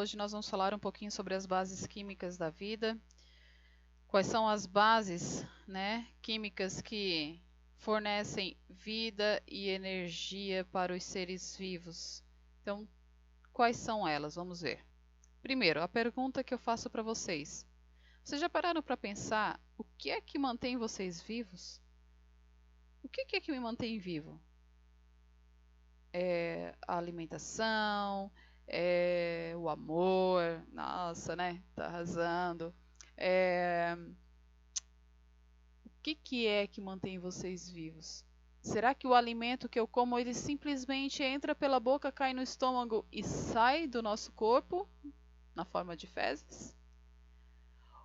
Hoje nós vamos falar um pouquinho sobre as bases químicas da vida. Quais são as bases, químicas que fornecem vida e energia para os seres vivos. Então, quais são elas? Vamos ver. Primeiro, a pergunta que eu faço para vocês. Vocês já pararam para pensar o que é que mantém vocês vivos? O que é que me mantém vivo? É a alimentação, é o amor, nossa, né? Tá arrasando. O que é que mantém vocês vivos? Será que o alimento que eu como, ele simplesmente entra pela boca, cai no estômago e sai do nosso corpo na forma de fezes?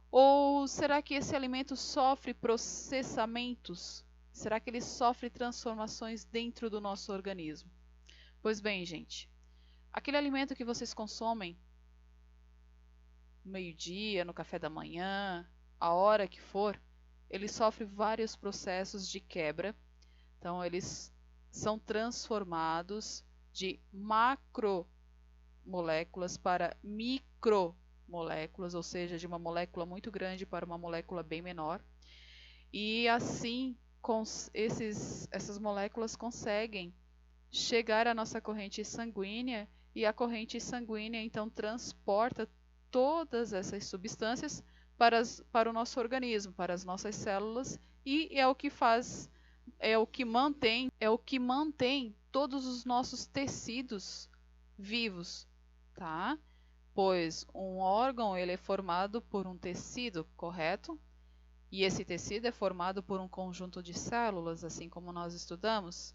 Ou será que esse alimento sofre processamentos? Será que ele sofre transformações dentro do nosso organismo? Pois bem, gente, aquele alimento que vocês consomem no meio-dia, no café da manhã, a hora que for, ele sofre vários processos de quebra. Então, eles são transformados de macromoléculas para micromoléculas, ou seja, de uma molécula muito grande para uma molécula bem menor. E assim, essas moléculas conseguem chegar à nossa corrente sanguínea, e a corrente sanguínea então transporta todas essas substâncias para o nosso organismo, para as nossas células, e é o que mantém todos os nossos tecidos vivos, tá? Pois um órgão, ele é formado por um tecido, correto? E esse tecido é formado por um conjunto de células, assim como nós estudamos.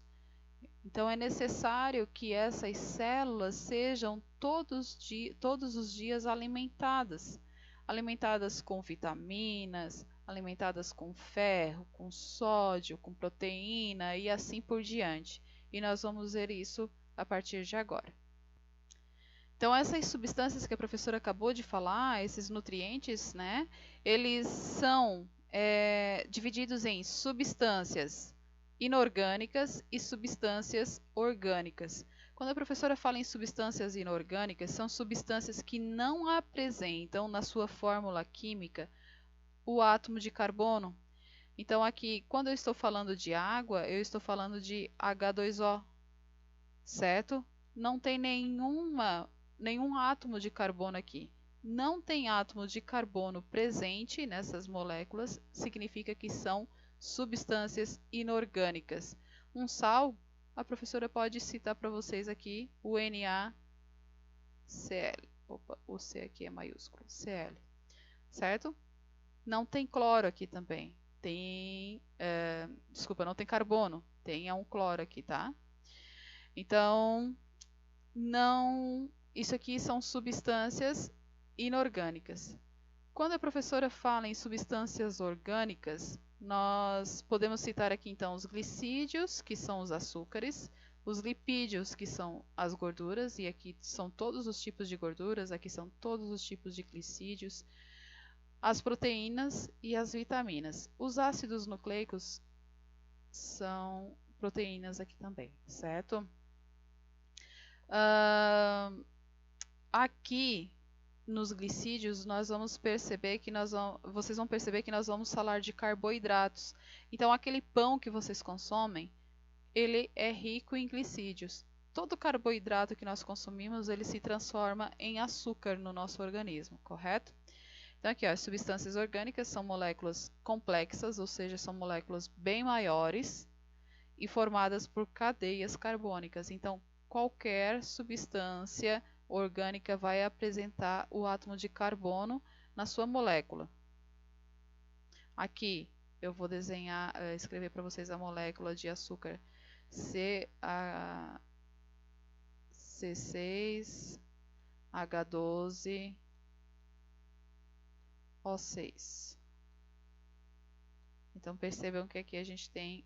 Então é necessário que essas células sejam todos os dias alimentadas com vitaminas, alimentadas com ferro, com sódio, com proteína e assim por diante. E nós vamos ver isso a partir de agora. Então essas substâncias que a professora acabou de falar, esses nutrientes, eles são divididos em substâncias inorgânicas e substâncias orgânicas. Quando a professora fala em substâncias inorgânicas, são substâncias que não apresentam na sua fórmula química o átomo de carbono. Então aqui, quando eu estou falando de água, eu estou falando de H2O, certo? Não tem nenhum átomo de carbono aqui. Não tem átomo de carbono presente nessas moléculas, significa que são substâncias inorgânicas. Um sal, a professora pode citar para vocês aqui o NaCl. Opa, o C aqui é maiúsculo, Cl, certo? Não tem cloro aqui também. Desculpa, não tem carbono. Tem um cloro aqui, tá? Então, isso aqui são substâncias inorgânicas. Quando a professora fala em substâncias orgânicas, nós podemos citar aqui então os glicídios, que são os açúcares, os lipídios, que são as gorduras, e aqui são todos os tipos de gorduras, aqui são todos os tipos de glicídios, as proteínas e as vitaminas. Os ácidos nucleicos são proteínas aqui também, certo? Aqui nos glicídios nós vamos perceber que vocês vão perceber que nós vamos falar de carboidratos. Então aquele pão que vocês consomem, ele é rico em glicídios. Todo carboidrato que nós consumimos, ele se transforma em açúcar no nosso organismo, correto? Então aqui, ó, as substâncias orgânicas são moléculas complexas, ou seja, são moléculas bem maiores e formadas por cadeias carbônicas. Então qualquer substância orgânica vai apresentar o átomo de carbono na sua molécula. Aqui eu vou escrever para vocês a molécula de açúcar C6H12O6. Então percebam que aqui a gente tem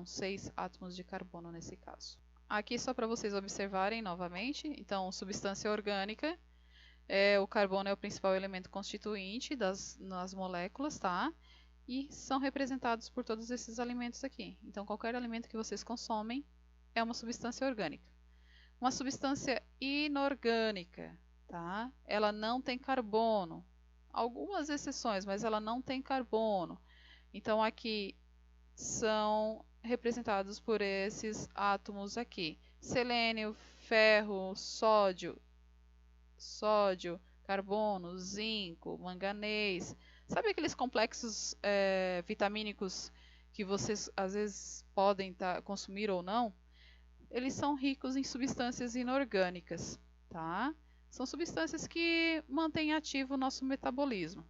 seis átomos de carbono nesse caso. Aqui só para vocês observarem novamente, então substância orgânica, o carbono é o principal elemento constituinte nas moléculas, tá? E são representados por todos esses alimentos aqui. Então qualquer alimento que vocês consomem é uma substância orgânica. Uma substância inorgânica, tá? Ela não tem carbono. Algumas exceções, mas ela não tem carbono. Então aqui são representados por esses átomos aqui: selênio, ferro, sódio, carbono, zinco, manganês. Sabe aqueles complexos vitamínicos que vocês às vezes podem consumir ou não? Eles são ricos em substâncias inorgânicas, tá? São substâncias que mantêm ativo o nosso metabolismo,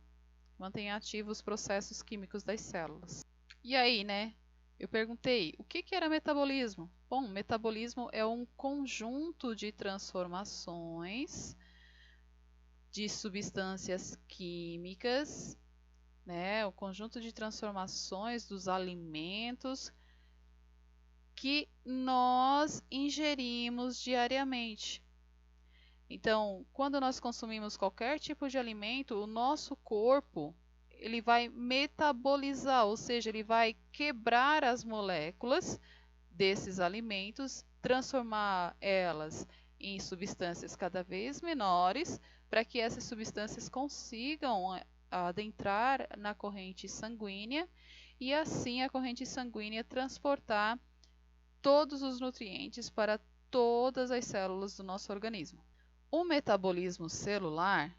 mantêm ativos os processos químicos das células. E aí, né? Eu perguntei, o que era metabolismo? Bom, metabolismo é um conjunto de transformações de substâncias químicas, né? O conjunto de transformações dos alimentos que nós ingerimos diariamente. Então, quando nós consumimos qualquer tipo de alimento, o nosso corpo ele vai metabolizar, ou seja, ele vai quebrar as moléculas desses alimentos, transformar elas em substâncias cada vez menores, para que essas substâncias consigam adentrar na corrente sanguínea e assim a corrente sanguínea transportar todos os nutrientes para todas as células do nosso organismo. O metabolismo celular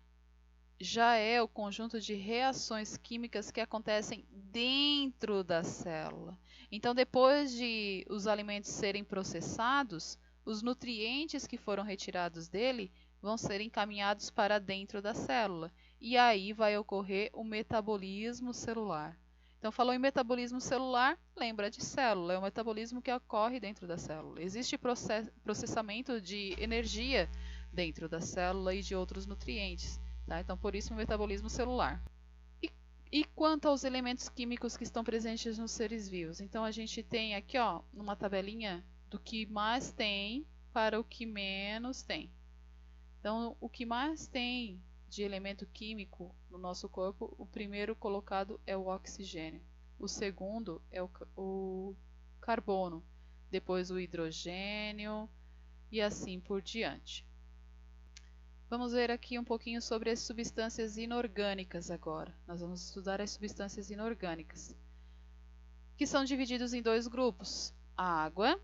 já é o conjunto de reações químicas que acontecem dentro da célula. Então, depois de os alimentos serem processados, os nutrientes que foram retirados dele vão ser encaminhados para dentro da célula. E aí vai ocorrer o metabolismo celular. Então, falou em metabolismo celular, lembra de célula, é o metabolismo que ocorre dentro da célula. Existe processamento de energia dentro da célula e de outros nutrientes. Tá? Então, por isso o metabolismo celular. E quanto aos elementos químicos que estão presentes nos seres vivos? Então, a gente tem aqui uma tabelinha do que mais tem para o que menos tem. Então, o que mais tem de elemento químico no nosso corpo, o primeiro colocado é o oxigênio. O segundo é o carbono. Depois o hidrogênio e assim por diante. Vamos ver aqui um pouquinho sobre as substâncias inorgânicas agora. Nós vamos estudar as substâncias inorgânicas, que são divididos em dois grupos: a água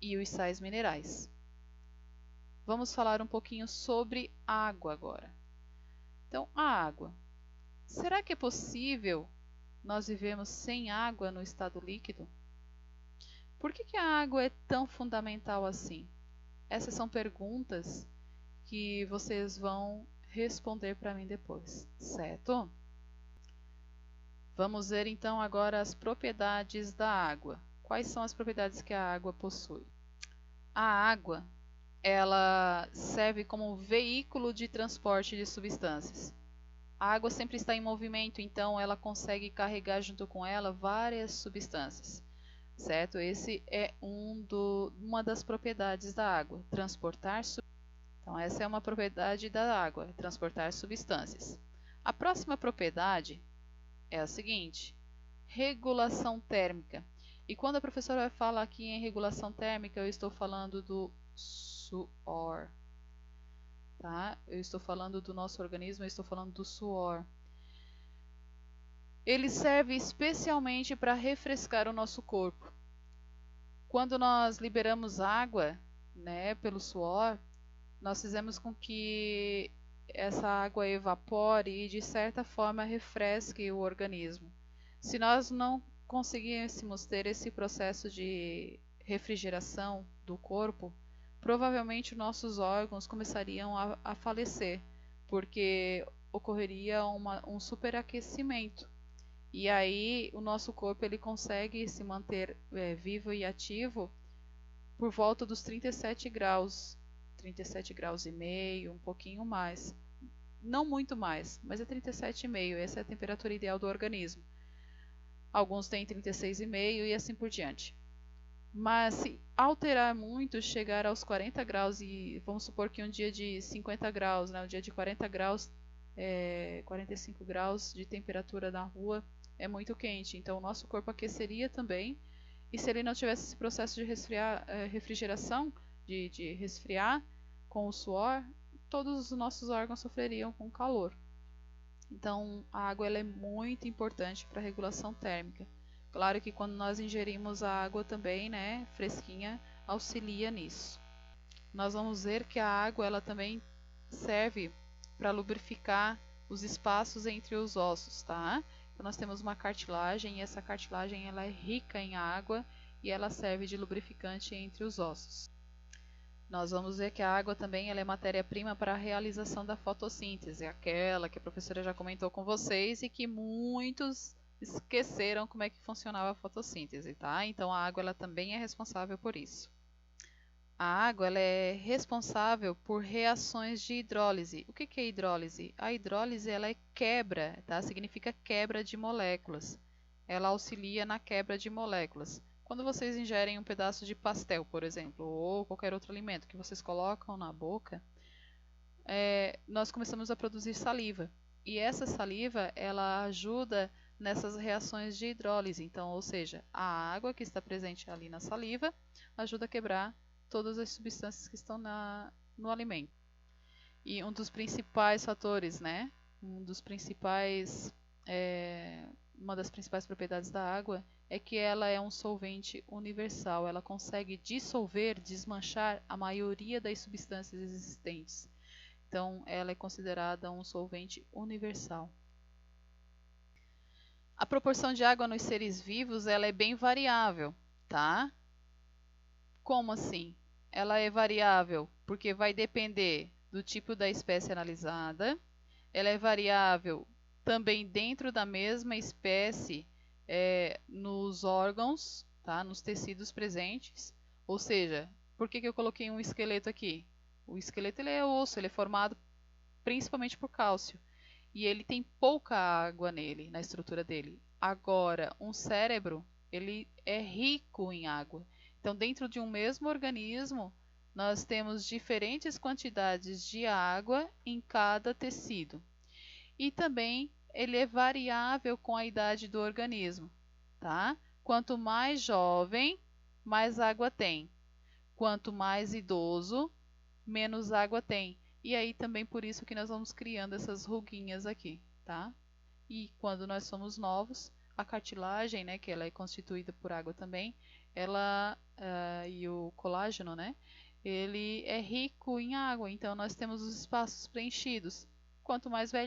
e os sais minerais. Vamos falar um pouquinho sobre água agora. Então, a água. Será que é possível nós vivermos sem água no estado líquido? Por que a água é tão fundamental assim? Essas são perguntas que vocês vão responder para mim depois, certo? Vamos ver então agora as propriedades da água. Quais são as propriedades que a água possui? A água, ela serve como veículo de transporte de substâncias. A água sempre está em movimento, então ela consegue carregar junto com ela várias substâncias, certo? Esse é uma das propriedades da água, transportar substâncias. Então, essa é uma propriedade da água, transportar substâncias. A próxima propriedade é a seguinte: regulação térmica. E quando a professora vai falar aqui em regulação térmica, eu estou falando do suor. Tá? Eu estou falando do nosso organismo, eu estou falando do suor. Ele serve especialmente para refrescar o nosso corpo. Quando nós liberamos água, né, pelo suor, nós fizemos com que essa água evapore e, de certa forma, refresque o organismo. Se nós não conseguíssemos ter esse processo de refrigeração do corpo, provavelmente nossos órgãos começariam a falecer, porque ocorreria um superaquecimento. E aí o nosso corpo ele consegue se manter vivo e ativo por volta dos 37 graus. 37 graus e meio, um pouquinho mais. Não muito mais, mas é 37,5. Essa é a temperatura ideal do organismo. Alguns têm 36,5 e assim por diante. Mas se alterar muito, chegar aos 40 graus, e vamos supor que um dia de 50 graus, né, um dia de 40 graus, 45 graus de temperatura na rua, é muito quente. Então o nosso corpo aqueceria também. E se ele não tivesse esse processo de refrigeração, de resfriar com o suor, todos os nossos órgãos sofreriam com calor. Então, a água ela é muito importante para a regulação térmica. Claro que quando nós ingerimos a água também, né, fresquinha, auxilia nisso. Nós vamos ver que a água ela também serve para lubrificar os espaços entre os ossos, tá? Então nós temos uma cartilagem e essa cartilagem ela é rica em água e ela serve de lubrificante entre os ossos. Nós vamos ver que a água também ela é matéria-prima para a realização da fotossíntese, aquela que a professora já comentou com vocês e que muitos esqueceram como é que funcionava a fotossíntese, tá? Então a água ela também é responsável por isso. A água ela é responsável por reações de hidrólise. O que é hidrólise? A hidrólise ela é quebra, tá? Significa quebra de moléculas. Ela auxilia na quebra de moléculas. Quando vocês ingerem um pedaço de pastel, por exemplo, ou qualquer outro alimento que vocês colocam na boca, nós começamos a produzir saliva. E essa saliva ela ajuda nessas reações de hidrólise. Então, ou seja, a água que está presente ali na saliva ajuda a quebrar todas as substâncias que estão no alimento. E um dos principais fatores, né? Uma das principais propriedades da água é que ela é um solvente universal. Ela consegue dissolver, desmanchar a maioria das substâncias existentes. Então, ela é considerada um solvente universal. A proporção de água nos seres vivos ela é bem variável, tá? Como assim? Ela é variável porque vai depender do tipo da espécie analisada. Ela é variável também dentro da mesma espécie nos órgãos, tá? Nos tecidos presentes. Ou seja, por que eu coloquei um esqueleto aqui? O esqueleto ele é osso, ele é formado principalmente por cálcio. E ele tem pouca água nele, na estrutura dele. Agora, um cérebro, ele é rico em água. Então, dentro de um mesmo organismo, nós temos diferentes quantidades de água em cada tecido. E também ele é variável com a idade do organismo, tá? Quanto mais jovem, mais água tem. Quanto mais idoso, menos água tem. E aí também por isso que nós vamos criando essas ruguinhas aqui, tá? E quando nós somos novos, a cartilagem, né, que ela é constituída por água também, e o colágeno, né, ele é rico em água, então nós temos os espaços preenchidos. Quanto mais velho